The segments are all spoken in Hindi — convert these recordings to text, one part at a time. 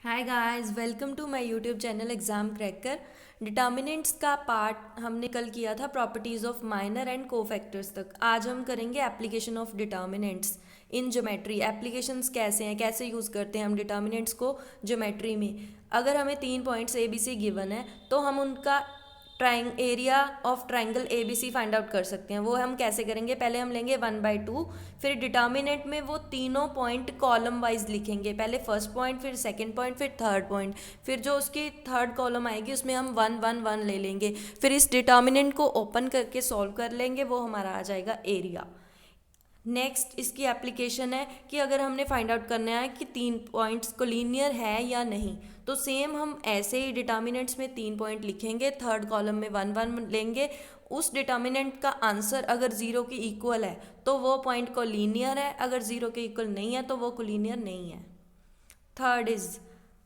Hi guys, welcome to my YouTube channel exam cracker. Determinants का पार्ट हमने कल किया था properties of minor and cofactors तक। आज हम करेंगे application of determinants in geometry. Applications कैसे हैं, कैसे यूज़ करते हैं हम डिटर्मिनेंट्स को ज्योमेट्री में। अगर हमें 3 points A B C given है तो हम उनका area of triangle A B C find out कर सकते हैं। वो हम कैसे करेंगे, पहले हम लेंगे 1/2, फिर डिटर्मिनेंट में वो तीनों पॉइंट कॉलम वाइज लिखेंगे। पहले फर्स्ट पॉइंट, फिर सेकंड पॉइंट, फिर थर्ड पॉइंट। फिर जो उसकी थर्ड कॉलम आएगी उसमें हम 1 1 1 ले लेंगे। फिर इस डिटर्मिनेंट को ओपन करके सॉल्व कर लेंगे, वो हमारा आ जाएगा एरिया। नेक्स्ट इसकी एप्लीकेशन है कि अगर हमने फाइंड आउट करना है कि 3 पॉइंट्स कोलिनियर है या नहीं, तो सेम हम ऐसे ही डिटर्मिनेंट्स में 3 पॉइंट लिखेंगे, थर्ड कॉलम में 1 1 लेंगे। उस डिटर्मिनेंट का आंसर अगर ज़ीरो के इक्वल है तो वो पॉइंट कोलिनियर है, अगर ज़ीरो के इक्वल नहीं है तो वो कोलिनियर नहीं है। थर्ड इज,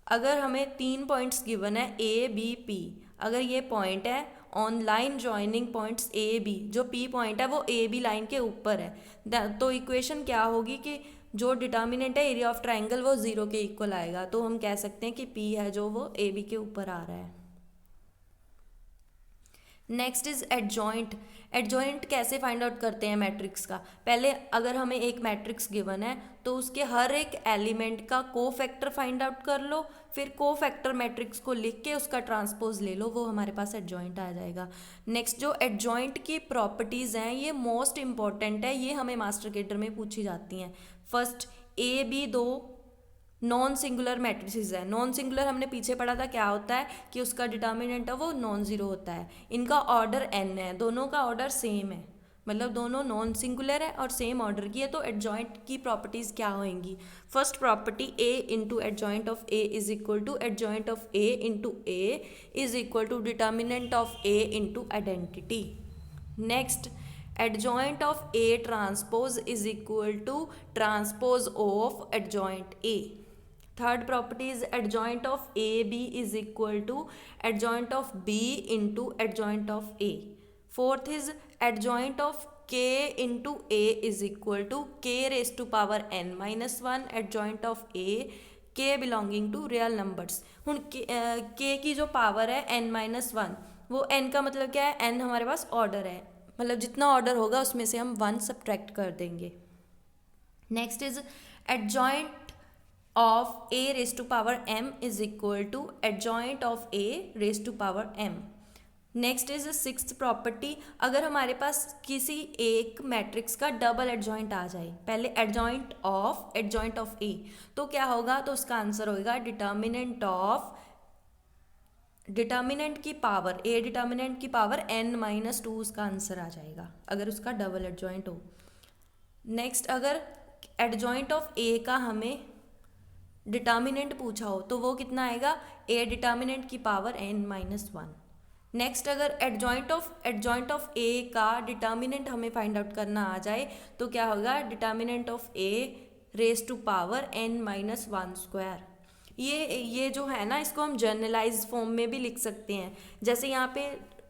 अगर हमें 3 पॉइंट्स गिवन है ए बी पी, अगर ये पॉइंट है on line joining points A B, जो पी पॉइंट है वो ए बी लाइन के ऊपर है, तो इक्वेशन क्या होगी कि जो डिटर्मिनेंट है एरिया ऑफ ट्राइंगल वो ज़ीरो के इक्वल आएगा। तो हम कह सकते हैं कि पी है जो वो ए बी के ऊपर आ रहा है। Next is adjoint. एडजॉइंट कैसे फाइंड आउट करते हैं मैट्रिक्स का, पहले अगर हमें एक मैट्रिक्स गिवन है तो उसके हर एक एलिमेंट का कोफैक्टर फाइंड आउट कर लो, फिर कोफैक्टर मैट्रिक्स को लिख के उसका ट्रांसपोज ले लो, वो हमारे पास एडजॉइंट आ जाएगा। नेक्स्ट जो एडजॉइंट की प्रॉपर्टीज़ हैं ये मोस्ट इंपॉर्टेंट है, ये हमें मास्टर केडर में पूछी जाती हैं। फर्स्ट, ए बी दो नॉन सिंगुलर मैट्रिसेस है। नॉन सिंगुलर हमने पीछे पढ़ा था क्या होता है कि उसका डिटर्मिनेंट है वो नॉन ज़ीरो होता है। इनका ऑर्डर n है, दोनों का ऑर्डर सेम है, मतलब दोनों नॉन सिंगुलर है और सेम ऑर्डर की है। तो एडजॉइंट की प्रॉपर्टीज़ क्या होंगी, first property a into adjoint of a is equal to adjoint of a into a is equal to determinant of a into identity. Next, adjoint of A transpose is equal to transpose of adjoint A. Third property is adjoint of AB is equal to adjoint of B into adjoint of A. Fourth is adjoint of K into A is equal to K raised to power n minus 1 adjoint of A, K belonging to real numbers। हूँ K की जो पावर है n माइनस वन, वो n का मतलब क्या है, n हमारे पास ऑर्डर है, मतलब जितना ऑर्डर होगा उसमें से हम 1 सब्ट्रैक्ट कर देंगे। Next is adjoint of A raise to power m is equal to adjoint of A raise to power m। Next is sixth property, अगर हमारे पास किसी एक मैट्रिक्स का डबल एडजॉइंट आ जाए, पहले एडजॉइंट ऑफ ए, तो क्या होगा, तो उसका आंसर होगा डिटर्मिनेंट की पावर ए, डिटर्मिनेंट की पावर n माइनस 2, उसका आंसर आ जाएगा अगर उसका डबल एडजॉइंट हो। नेक्स्ट, अगर एडजॉइंट ऑफ ए का हमें डिटर्मिनेंट पूछा हो तो वो कितना आएगा, ए डिटर्मिनेंट की पावर n माइनस 1। नेक्स्ट, अगर एडजॉइंट ऑफ ए का डिटर्मिनेंट हमें फाइंड आउट करना आ जाए तो क्या होगा, determinant of A raise to power n minus 1 square. ये जो है ना, इसको हम जर्नलाइज फॉर्म में भी लिख सकते हैं। जैसे यहाँ पे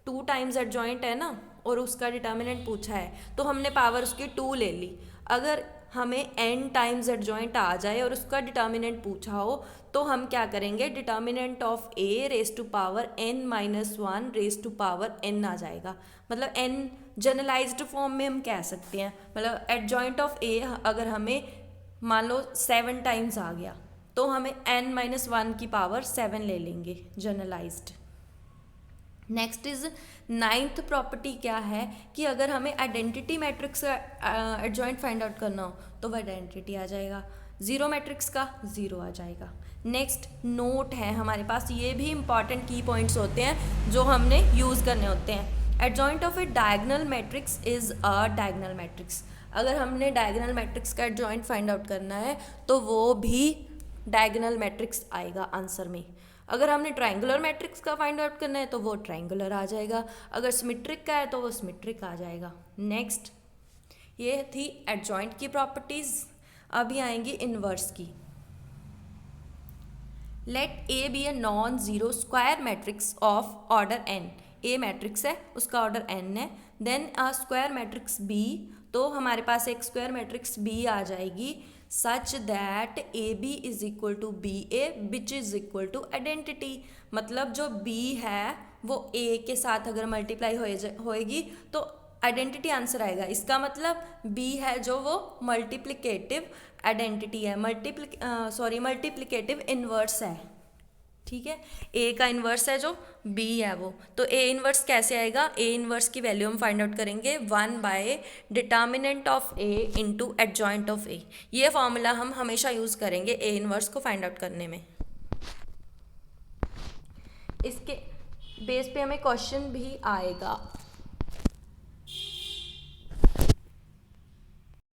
2 टाइम्स एडजॉइंट है ना और उसका डिटर्मिनेंट पूछा है तो हमने पावर उसकी 2 ले ली। अगर हमें n टाइम्स एडजॉइंट आ जाए और उसका डिटर्मिनेंट पूछा हो तो हम क्या करेंगे, determinant of a raise to power n minus 1 raise to power n आ जाएगा। मतलब n जनरलाइज्ड फॉर्म में हम कह सकते हैं, मतलब एडजॉइंट ऑफ a अगर हमें मान लो 7 टाइम्स आ गया तो हमें n माइनस 1 की पावर 7 ले लेंगे generalized. Next is ninth property क्या है कि अगर हमें आइडेंटिटी मैट्रिक्स का एडजॉइंट फाइंड आउट करना हो तो वह आइडेंटिटी आ जाएगा, जीरो मैट्रिक्स का जीरो आ जाएगा। नेक्स्ट नोट है हमारे पास, ये भी इंपॉर्टेंट की पॉइंट्स होते हैं जो हमने यूज़ करने होते हैं। Adjoint of A diagonal matrix is a diagonal matrix. अगर हमने डायगनल मैट्रिक्स का एडजॉइंट फाइंड आउट करना है तो वो भी डायगनल मैट्रिक्स आएगा आंसर में। अगर हमने ट्राइंगुलर मैट्रिक्स का फाइंड आउट करना है तो वो ट्राइंगुलर आ जाएगा, अगर सिमेट्रिक का है तो वो सिमेट्रिक आ जाएगा। नेक्स्ट, ये थी एडजॉइंट की प्रॉपर्टीज। अभी आएंगी इनवर्स की। Let A be a non zero square matrix of order n। A matrix है, उसका ऑर्डर n है। Then a square matrix b, तो हमारे पास एक स्क्वायर मैट्रिक्स b आ जाएगी such that A B is equal to B A which is equal to identity. मतलब जो बी है वो ए के साथ अगर मल्टीप्लाई होएगी तो आइडेंटिटी आंसर आएगा। इसका मतलब बी है जो वो मल्टीप्लिकेटिव आइडेंटिटी है, मल्टीप्लिकेटिव इन्वर्स है। ठीक है, ए का इन्वर्स है जो बी है वो, तो ए इन्वर्स कैसे आएगा? ए इन्वर्स की वैल्यू हम फाइंड आउट करेंगे 1 by determinant of A into adjoint of A. ये फॉर्मूला हम हमेशा यूज़ करेंगे ए इन्वर्स को फाइंड आउट करने में। इसके बेस पे हमें क्वेश्चन भी आएगा।